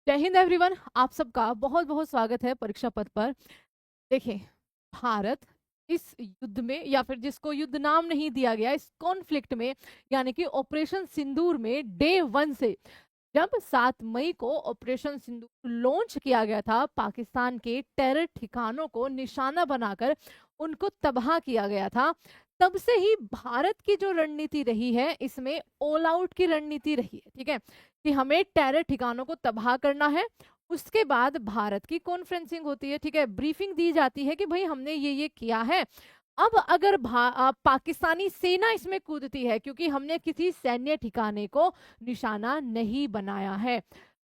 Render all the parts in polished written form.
जय हिंद एवरीवन। आप सबका बहुत बहुत स्वागत है परीक्षा पथ पर। देखिए, भारत इस युद्ध में, या फिर जिसको युद्ध नाम नहीं दिया गया, इस कॉन्फ्लिक्ट में, यानी कि ऑपरेशन सिंदूर में डे वन से, जब 7 मई को ऑपरेशन सिंदूर लॉन्च किया गया था, पाकिस्तान के टेरर ठिकानों को निशाना बनाकर उनको तबाह किया गया था, तब से ही भारत की जो रणनीति रही है, इसमें ऑल आउट की रणनीति रही है। ठीक है, कि हमें टेरर ठिकानों को तबाह करना है। उसके बाद भारत की कॉन्फ्रेंसिंग होती है, ठीक है, ब्रीफिंग दी जाती है कि भाई हमने ये किया है। अब अगर पाकिस्तानी सेना इसमें कूदती है, क्योंकि हमने किसी सैन्य ठिकाने को निशाना नहीं बनाया है,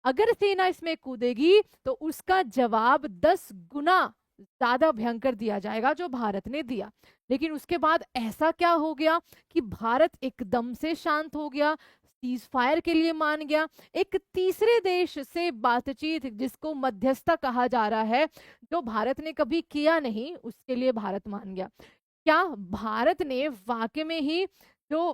अगर सेना इसमें कूदेगी तो उसका जवाब 10 गुना ज्यादा भयंकर दिया जाएगा जो भारत ने दिया। लेकिन उसके बाद ऐसा क्या हो गया कि भारत एकदम से शांत हो गया, सीज फायर के लिए मान गया। एक तीसरे देश से बातचीत, जिसको मध्यस्थता कहा जा रहा है, जो भारत ने कभी किया नहीं, उसके लिए भारत मान गया। क्या भारत ने वाकई में ही जो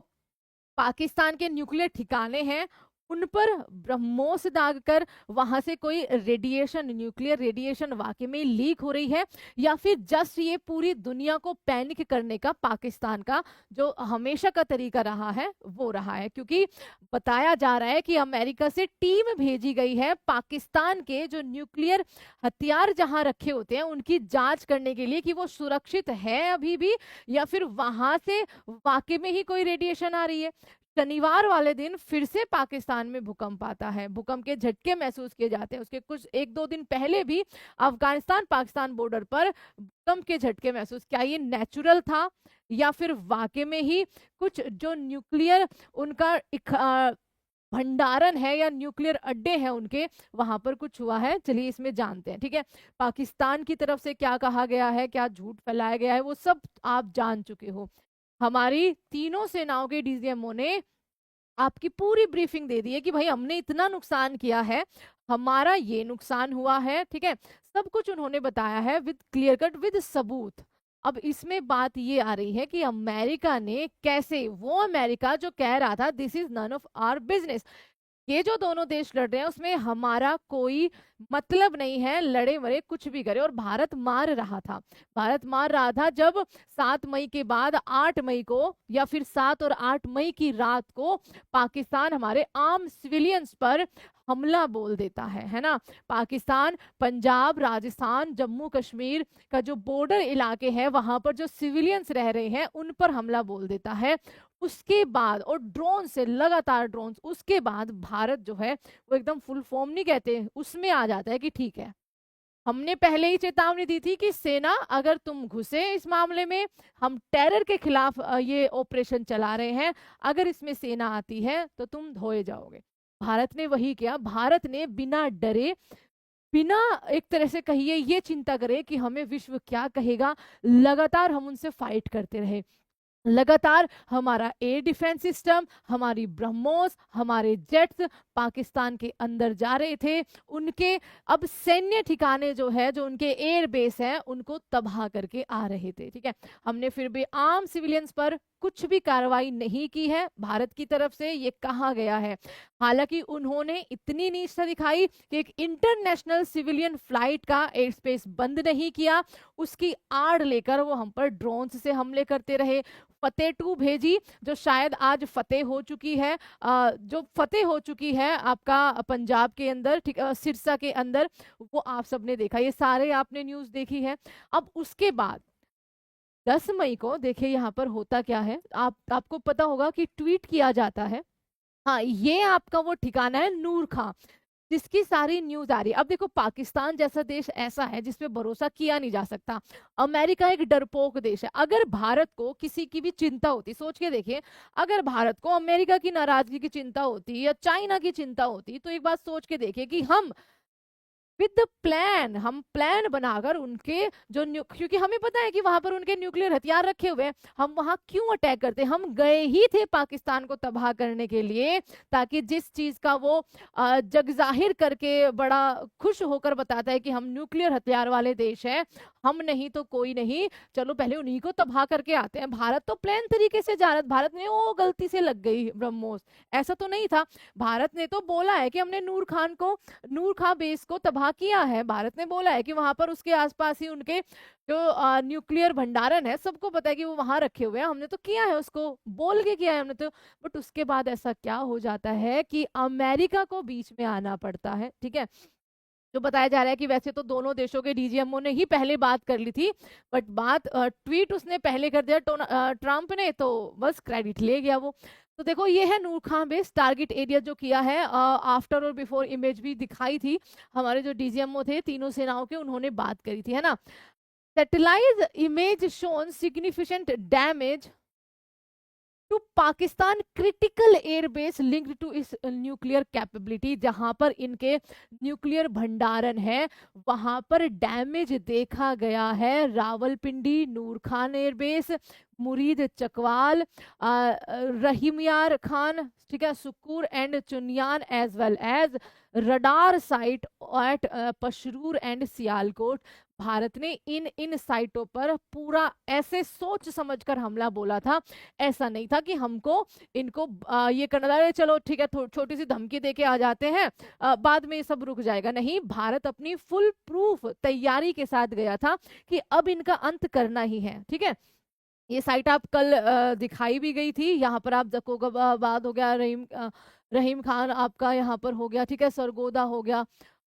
पाकिस्तान के न्यूक्लियर ठिकाने हैं उन पर ब्रह्मोस दागकर वहां से कोई रेडिएशन, न्यूक्लियर रेडिएशन वाकई में लीक हो रही है, या फिर जस्ट ये पूरी दुनिया को पैनिक करने का पाकिस्तान का जो हमेशा का तरीका रहा है वो रहा है? क्योंकि बताया जा रहा है कि अमेरिका से टीम भेजी गई है पाकिस्तान के जो न्यूक्लियर हथियार जहां रखे होते हैं उनकी जांच करने के लिए कि वो सुरक्षित है अभी भी, या फिर वहां से वाकई में ही कोई रेडिएशन आ रही है। शनिवार वाले दिन फिर से पाकिस्तान में भूकंप आता है, भूकंप के झटके महसूस किए जाते हैं। उसके कुछ 1-2 दिन पहले भी अफगानिस्तान पाकिस्तान बॉर्डर पर भूकंप के झटके महसूस। क्या ये नेचुरल था, या फिर वाकई में ही कुछ जो न्यूक्लियर उनका भंडारण है या न्यूक्लियर अड्डे हैं उनके, वहां पर कुछ हुआ है? चलिए इसमें जानते हैं। ठीक है, पाकिस्तान की तरफ से क्या कहा गया है, क्या झूठ फैलाया गया है, वो सब आप जान चुके हो। हमारी तीनों सेनाओं के डीजीएमओ ने आपकी पूरी ब्रीफिंग दे दी है कि भाई हमने इतना नुकसान किया है, हमारा ये नुकसान हुआ है। ठीक है, सब कुछ उन्होंने बताया है विद क्लियर कट, विद सबूत। अब इसमें बात ये आ रही है कि अमेरिका ने कैसे, वो अमेरिका जो कह रहा था this is none of our business, ये जो दोनों देश लड़ रहे हैं उसमें हमारा कोई मतलब नहीं है, लड़े मरे कुछ भी करे। और भारत मार रहा था, भारत मार रहा था जब 7 मई के बाद 8 मई को, या फिर 7 और 8 मई की रात को पाकिस्तान हमारे आम सिविलियंस पर हमला बोल देता है ना। पाकिस्तान पंजाब, राजस्थान, जम्मू कश्मीर का जो बॉर्डर इलाके हैं वहां पर जो सिविलियंस रह रहे हैं उन पर हमला बोल देता है। उसके बाद, और ड्रोन से, लगातार ड्रोन, उसके बाद भारत जो है वो एकदम फुल फॉर्म नहीं कहते, उसमें आ जाता है कि ठीक है, हमने पहले ही चेतावनी दी थी कि सेना अगर तुम घुसे इस मामले में, हम टेरर के खिलाफ ये ऑपरेशन चला रहे हैं, अगर इसमें सेना आती है तो तुम धोए जाओगे। भारत ने वही किया। भारत ने बिना डरे, बिना एक तरह से कहिए ये चिंता करे कि हमें विश्व क्या कहेगा, लगातार हम उनसे फाइट करते रहे। लगातार हमारा एयर डिफेंस सिस्टम, हमारी ब्रह्मोस, हमारे जेट्स पाकिस्तान के अंदर जा रहे थे, उनके अब सैन्य ठिकाने जो है, जो उनके एयर बेस हैं, उनको तबाह करके आ रहे थे। ठीक है, हमने फिर भी आम सिविलियंस पर कुछ भी कार्रवाई नहीं की है, भारत की तरफ से ये कहा गया है। हालांकि उन्होंने इतनी नीचता दिखाई कि एक इंटरनेशनल सिविलियन फ्लाइट का एयर स्पेस बंद नहीं किया, उसकी आड़ लेकर वो हम पर ड्रोन से हमले करते रहे। फतेह 2 भेजी, जो शायद आज फतेह हो चुकी है, जो फतेह हो चुकी है आपका पंजाब के अंदर, ठीक, सिरसा के अंदर, वो आप सबने देखा, ये सारे आपने न्यूज देखी है। अब उसके बाद 10 मई को देखिए यहाँ पर होता क्या है, आपको पता होगा कि ट्वीट किया जाता है। हाँ, ये आपका वो ठिकाना है नूर खां, जिसकी सारी न्यूज आ रही है। अब देखो, पाकिस्तान जैसा देश ऐसा है जिसपे भरोसा किया नहीं जा सकता। अमेरिका एक डरपोक देश है। अगर भारत को किसी की भी चिंता होती, सोच के देखिए, अगर भारत को अमेरिका की नाराजगी की चिंता होती या चाइना की चिंता होती, तो एक बात सोच के देखिए कि हम विद प्लान, हम प्लान बनाकर उनके जो क्योंकि हमें पता है कि वहां पर उनके न्यूक्लियर हथियार रखे हुए हैं, हम वहां क्यों अटैक करते? हम गए ही थे पाकिस्तान को तबाह करने के लिए, ताकि जिस चीज का वो जग जाहिर करके बड़ा खुश होकर बताता है कि हम न्यूक्लियर हथियार वाले देश हैं, हम नहीं तो कोई नहीं, चलो पहले उन्हीं को तबाह करके आते हैं। भारत तो प्लान तरीके से जा रहा, भारत ने वो गलती से लग गई ब्रह्मोस, ऐसा तो नहीं था। भारत ने तो बोला है कि हमने नूर खां बेस को तबाह किया है, भारत ने बोला है कि वहां पर उसके आसपास ही उनके जो न्यूक्लियर भंडारण है, सबको पता है कि वो वहां रखे हुए हैं, हमने तो किया है, उसको बोल के किया है हमने तो। बट उसके बाद ऐसा क्या हो जाता है कि अमेरिका को बीच में आना पड़ता है, ठीक है। जो बताया जा रहा है कि वैसे तो दोनों देशों के डीजीएमओ ने ही पहले बात कर ली थी, बट बात ट्वीट उसने पहले कर दिया ट्रंप ने, तो बस क्रेडिट ले गया वो। तो देखो ये है नूर खां बेस टारगेट एरिया जो किया है, आफ्टर और बिफोर इमेज भी दिखाई थी, हमारे जो डीजीएमओ थे तीनों सेनाओं के, उन्होंने बात करी थी, है ना। Satellite image shown significant damage to Pakistan critical airbase linked to इस न्यूक्लियर कैपेबिलिटी, जहां पर इनके न्यूक्लियर भंडारण है वहां पर डैमेज देखा गया है। रावलपिंडी, नूर खान एयरबेस, मुरीद चकवाल, रहीमयार खान, ठीक है, Sukkur and Chunian, as well as radar site at Pasrur and Sialkot. Bharat ने इन इन साइटों पर पूरा ऐसे सोच समझकर हमला बोला था, ऐसा नहीं था कि हमको इनको ये करना था, चलो ठीक है छोटी सी धमकी देके आ जाते हैं, बाद में ये सब रुक जाएगा। नहीं, भारत अपनी फुल प्रूफ तैयारी के साथ गया था कि अब इनका अंत करना ही है, ठीक है। ये साइट आप कल दिखाई भी गई थी, यहाँ पर आप जकोबाबाद हो गया, रहीम खान आपका यहाँ पर हो गया, ठीक है, सरगोदा हो गया,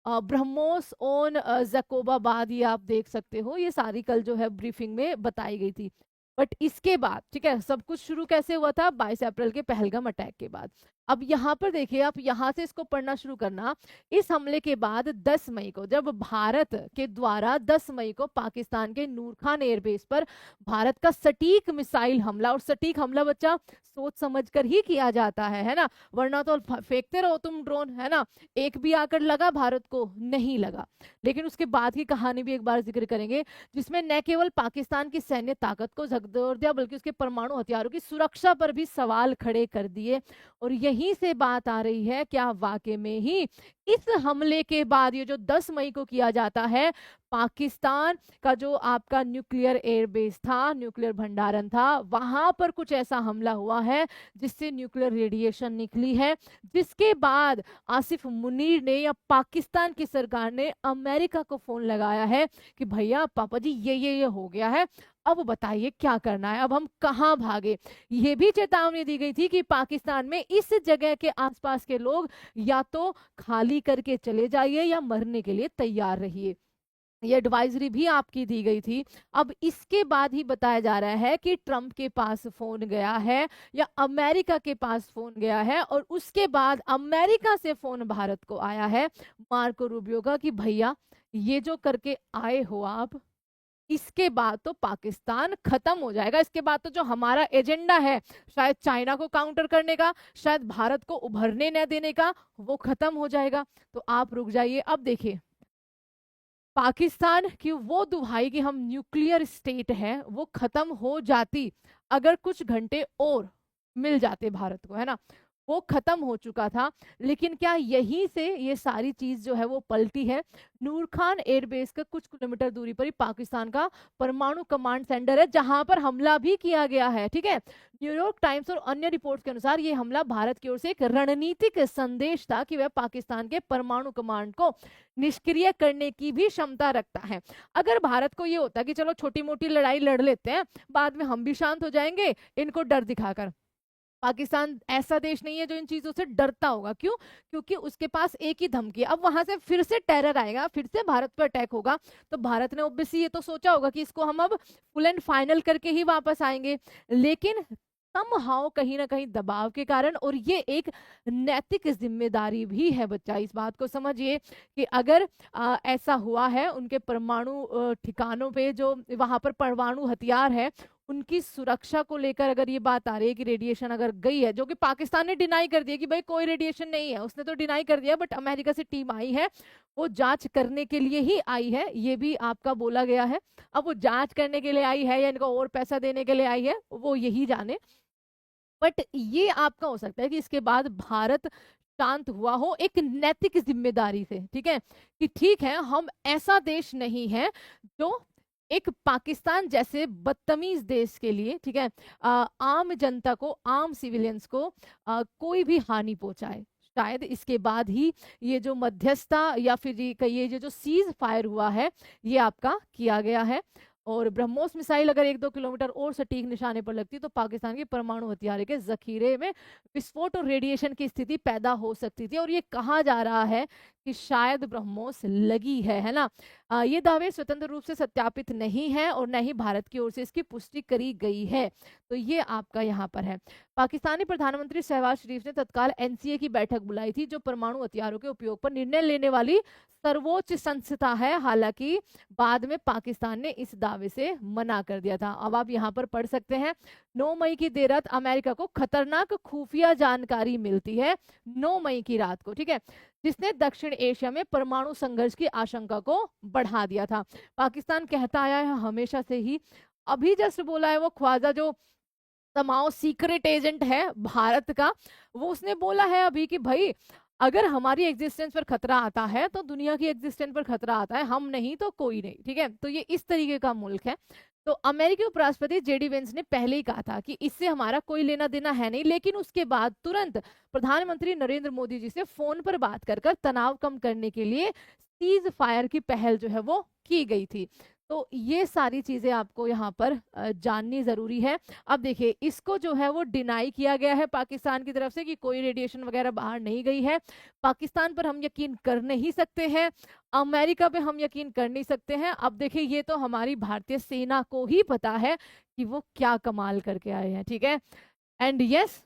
ब्रह्मोस ओन जकोबाबाद, ये आप देख सकते हो, ये सारी कल जो है ब्रीफिंग में बताई गई थी। बट इसके बाद, ठीक है, सब कुछ शुरू कैसे हुआ था? 22 अप्रैल के पहलगाम अटैक के बाद। अब यहाँ पर देखिए, आप यहाँ से इसको पढ़ना शुरू करना। इस हमले के बाद 10 मई को, जब भारत के द्वारा 10 मई को पाकिस्तान के नूर खान एयरबेस पर भारत का सटीक मिसाइल हमला, और सटीक हमला बच्चा सोच समझ कर ही किया जाता है ना, वरना तो फेंकते रहो तुम ड्रोन, है ना। एक भी आकर लगा भारत को? नहीं लगा। लेकिन उसके बाद की कहानी भी एक बार जिक्र करेंगे, जिसमें न केवल पाकिस्तान की सैन्य ताकत को झकझोर दिया, बल्कि उसके परमाणु हथियारों की सुरक्षा पर भी सवाल खड़े कर दिए। और यहीं से बात आ रही है, क्या वाकई में ही इस हमले के बाद, ये जो 10 मई को किया जाता है, पाकिस्तान का जो आपका न्यूक्लियर एयरबेस था, न्यूक्लियर भंडारण था, वहां पर कुछ ऐसा हमला हुआ है जिससे न्यूक्लियर रेडिएशन निकली है, जिसके बाद आसिफ मुनीर ने या पाकिस्तान की सरकार ने अमेरिका को फोन लगाया है कि भैया पापा जी ये हो गया है, अब बताइए क्या करना है, अब हम कहाँ भागे। ये भी चेतावनी दी गई थी कि पाकिस्तान में इस जगह के आसपास के लोग या तो खाली करके चले जाइए या मरने के लिए तैयार रहिए, ये एडवाइजरी भी आपकी दी गई थी। अब इसके बाद ही बताया जा रहा है कि ट्रंप के पास फोन गया है या अमेरिका के पास फोन गया है, और उसके बाद अमेरिका से फोन भारत को आया है मार्को रूबियो का कि भैया ये जो करके आए हो आप, इसके बाद तो पाकिस्तान खत्म हो जाएगा, इसके बाद तो जो हमारा एजेंडा है शायद चाइना को काउंटर करने का, शायद भारत को उभरने न देने का, वो खत्म हो जाएगा। तो आप रुक जाइए। अब देखिए, पाकिस्तान की वो दुहाई कि हम न्यूक्लियर स्टेट है, वो खत्म हो जाती अगर कुछ घंटे और मिल जाते भारत को, है ना, वो खत्म हो चुका था। लेकिन क्या यहीं से ये सारी चीज जो है वो पलटी है? नूर खान एयरबेस का कुछ किलोमीटर दूरी पर ही पाकिस्तान का परमाणु कमांड सेंटर है, जहां पर हमला भी किया गया है, ठीक है। न्यूयॉर्क टाइम्स और अन्य रिपोर्ट्स के अनुसार ये हमला भारत की ओर से एक रणनीतिक संदेश था कि वह पाकिस्तान के परमाणु कमांड को निष्क्रिय करने की भी क्षमता रखता है। अगर भारत को ये होता कि चलो छोटी मोटी लड़ाई लड़ लेते हैं, बाद में हम भी शांत हो जाएंगे इनको डर दिखाकर, पाकिस्तान ऐसा देश नहीं है जो इन चीजों से डरता होगा। क्यों? क्योंकि उसके पास एक ही धमकी है, अब वहां से फिर से टेरर आएगा, फिर से भारत पर अटैक होगा, तो भारत ने ऑब्वियसली ये तो सोचा होगा कि इसको हम अब फुल एंड फाइनल करके ही वापस आएंगे। लेकिन समहाउ कहीं ना कहीं दबाव के कारण, और ये एक नैतिक जिम्मेदारी भी है बच्चा, इस बात को समझिए कि अगर ऐसा हुआ है, उनके परमाणु ठिकानों पे जो वहां पर परमाणु हथियार है उनकी सुरक्षा को लेकर अगर ये बात आ रही है कि रेडिएशन अगर गई है, जो कि पाकिस्तान ने डिनाई कर दिया कि भाई कोई रेडिएशन नहीं है, उसने तो डिनाई कर दिया, बट अमेरिका से टीम आई है, वो जांच करने के लिए ही आई है, ये भी आपका बोला गया है। अब वो जांच करने के लिए आई है या इनको और पैसा देने के लिए आई है, वो यही जाने। बट ये आपका हो सकता है कि इसके बाद भारत शांत हुआ हो एक नैतिक जिम्मेदारी से, ठीक है, कि ठीक है हम ऐसा देश नहीं है जो एक पाकिस्तान जैसे बदतमीज देश के लिए, ठीक है, आम जनता को, आम सिविलियंस को कोई भी हानि पहुंचाए। शायद इसके बाद ही ये जो मध्यस्थता या फिर ये कहिए जो सीज फायर हुआ है, ये आपका किया गया है। और ब्रह्मोस मिसाइल अगर 1-2 किलोमीटर और सटीक निशाने पर लगती तो पाकिस्तान के परमाणु हथियार के जखीरे में विस्फोट और रेडिएशन की स्थिति पैदा हो सकती थी। और ये कहा जा रहा है कि शायद ब्रह्मोस लगी है ना। ये दावे स्वतंत्र रूप से सत्यापित नहीं है और न ही भारत की ओर से इसकी पुष्टि करी गई है। तो ये आपका यहाँ पर है। पाकिस्तानी प्रधानमंत्री शहबाज शरीफ ने तत्काल एनसीए की बैठक बुलाई थी, जो परमाणु हथियारों के उपयोग पर निर्णय लेने वाली सर्वोच्च संस्था है। हालांकि बाद में पाकिस्तान ने इस दावे से मना कर दिया था। अब आप यहाँ पर पढ़ सकते हैं, 9 मई की देर रात अमेरिका को खतरनाक खुफिया जानकारी मिलती है, 9 मई की रात को, ठीक है, जिसने दक्षिण एशिया में परमाणु संघर्ष की आशंका को बढ़ा दिया था। पाकिस्तान कहता आया है हमेशा से ही, अभी जस्ट बोला है वो ख्वाजा जो तमाओ सीक्रेट एजेंट है भारत का, वो उसने बोला है अभी कि भाई अगर हमारी एग्जिस्टेंस पर खतरा आता है तो दुनिया की एग्जिस्टेंस पर खतरा आता है, हम नहीं तो कोई नहीं, ठीक है। तो ये इस तरीके का मुल्क है। तो अमेरिकी उपराष्ट्रपति जेडी वेंस ने पहले ही कहा था कि इससे हमारा कोई लेना देना है नहीं, लेकिन उसके बाद तुरंत प्रधानमंत्री नरेंद्र मोदी जी से फोन पर बात कर तनाव कम करने के लिए सीज फायर की पहल जो है वो की गई थी। तो ये सारी चीजें आपको यहाँ पर जाननी जरूरी है। अब देखिए इसको जो है वो डिनाई किया गया है पाकिस्तान की तरफ से कि कोई रेडिएशन वगैरह बाहर नहीं गई है। पाकिस्तान पर हम यकीन कर नहीं सकते हैं, अमेरिका पे हम यकीन कर नहीं सकते हैं। अब देखिए ये तो हमारी भारतीय सेना को ही पता है कि वो क्या कमाल करके आए हैं, ठीक है। एंड यस,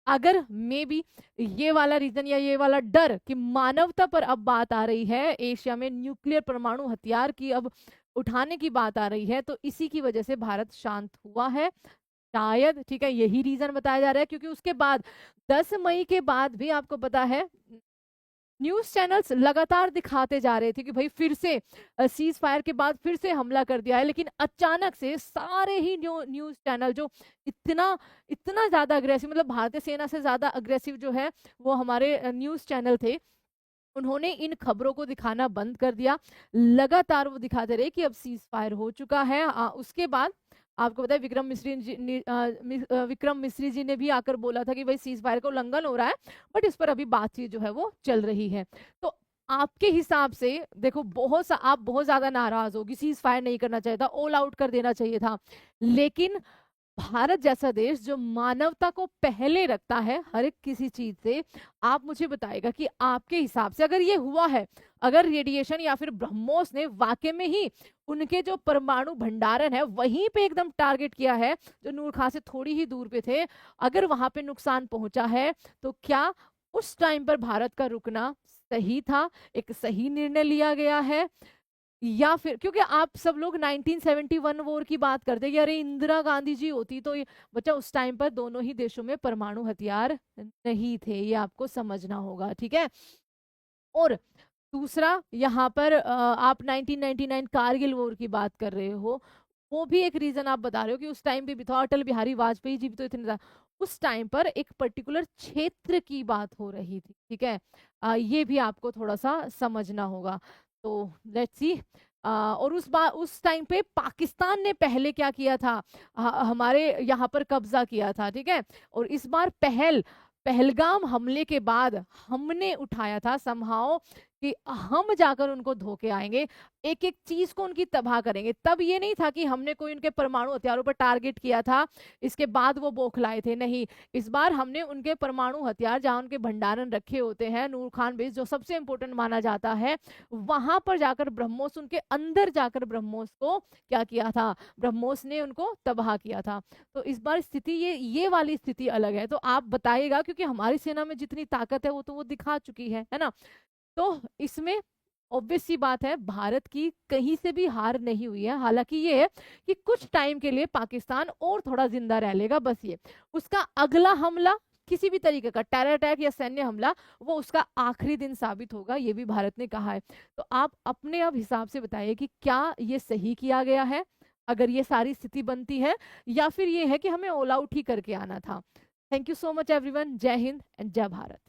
अगर मे बी ये वाला रीजन या ये वाला डर कि मानवता पर अब बात आ रही है, एशिया में न्यूक्लियर परमाणु हथियार की अब उठाने की बात आ रही है, तो इसी की वजह से भारत शांत हुआ है शायद, ठीक है, यही रीजन बताया जा रहा है। क्योंकि उसके बाद 10 मई के बाद भी आपको पता है न्यूज चैनल्स लगातार दिखाते जा रहे थे कि भाई फिर से सीज फायर के बाद फिर से हमला कर दिया है, लेकिन अचानक से सारे ही न्यूज चैनल जो इतना इतना ज्यादा अग्रेसिव, मतलब भारतीय सेना से ज्यादा अग्रेसिव जो है वो हमारे न्यूज चैनल थे, उन्होंने इन खबरों को दिखाना बंद कर दिया। लगातार वो दिखाते रहे कि अब सीज फायर हो चुका है। उसके बाद आपको पता है विक्रम मिश्री जी ने भी आकर बोला था कि भाई सीज फायर का उल्लंघन हो रहा है, बट इस पर अभी बातचीत जो है वो चल रही है। तो आपके हिसाब से देखो आप बहुत ज्यादा नाराज हो कि सीज फायर नहीं करना चाहिए था, ऑल आउट कर देना चाहिए था, लेकिन भारत जैसा देश जो मानवता को पहले रखता है हर एक किसी चीज से, आप मुझे बताएगा कि आपके हिसाब से अगर ये हुआ है, अगर रेडिएशन या फिर ब्रह्मोस ने वाकई में ही उनके जो परमाणु भंडारण है वहीं पे एकदम टारगेट किया है, जो नूर खां से थोड़ी ही दूर पे थे, अगर वहां पे नुकसान पहुंचा है, तो क्या उस टाइम पर भारत का रुकना सही था, एक सही निर्णय लिया गया है, या फिर क्योंकि आप सब लोग 1971 वॉर की बात करते हैं, अरे इंदिरा गांधी जी होती तो बच्चा उस टाइम पर दोनों ही देशों में परमाणु हथियार नहीं थे, ये आपको समझना होगा, ठीक है। और दूसरा यहाँ पर आप 1999 कारगिल वॉर की बात कर रहे हो, वो भी एक रीजन आप बता रहे हो कि उस टाइम पे भी था, अटल बिहारी वाजपेयी जी भी तो इतने, उस टाइम पर एक पर्टिकुलर क्षेत्र की बात हो रही थी, ठीक है। ये भी आपको थोड़ा सा समझना होगा। तो लेट्स सी, और उस टाइम पे पाकिस्तान ने पहले क्या किया था, हमारे यहाँ पर कब्जा किया था, ठीक है। और इस बार पहलगाम हमले के बाद हमने उठाया था समहाउ कि हम जाकर उनको धोके आएंगे, एक एक चीज को उनकी तबाह करेंगे। तब ये नहीं था कि हमने कोई उनके परमाणु हथियारों पर टारगेट किया था इसके बाद वो बौखलाए थे, नहीं, इस बार हमने उनके परमाणु हथियार जहां उनके भंडारण रखे होते हैं, नूर खान बेस जो सबसे इंपॉर्टेंट माना जाता है, वहां पर जाकर ब्रह्मोस, उनके अंदर जाकर ब्रह्मोस को क्या किया था, ब्रह्मोस ने उनको तबाह किया था। तो इस बार स्थिति ये वाली स्थिति अलग है। तो आप बताइएगा, क्योंकि हमारी सेना में जितनी ताकत है वो तो वो दिखा चुकी है ना। तो इसमें ऑब्वियस सी बात है, भारत की कहीं से भी हार नहीं हुई है। हालांकि ये है कि कुछ टाइम के लिए पाकिस्तान और थोड़ा जिंदा रह लेगा, बस ये। उसका अगला हमला, किसी भी तरीके का टेरर अटैक या सैन्य हमला, वो उसका आखिरी दिन साबित होगा, ये भी भारत ने कहा है। तो आप अपने अब हिसाब से बताइए कि क्या ये सही किया गया है अगर ये सारी स्थिति बनती है, या फिर ये है कि हमें ऑल आउट ही करके आना था। Thank you so much everyone. जय हिंद एंड जय भारत।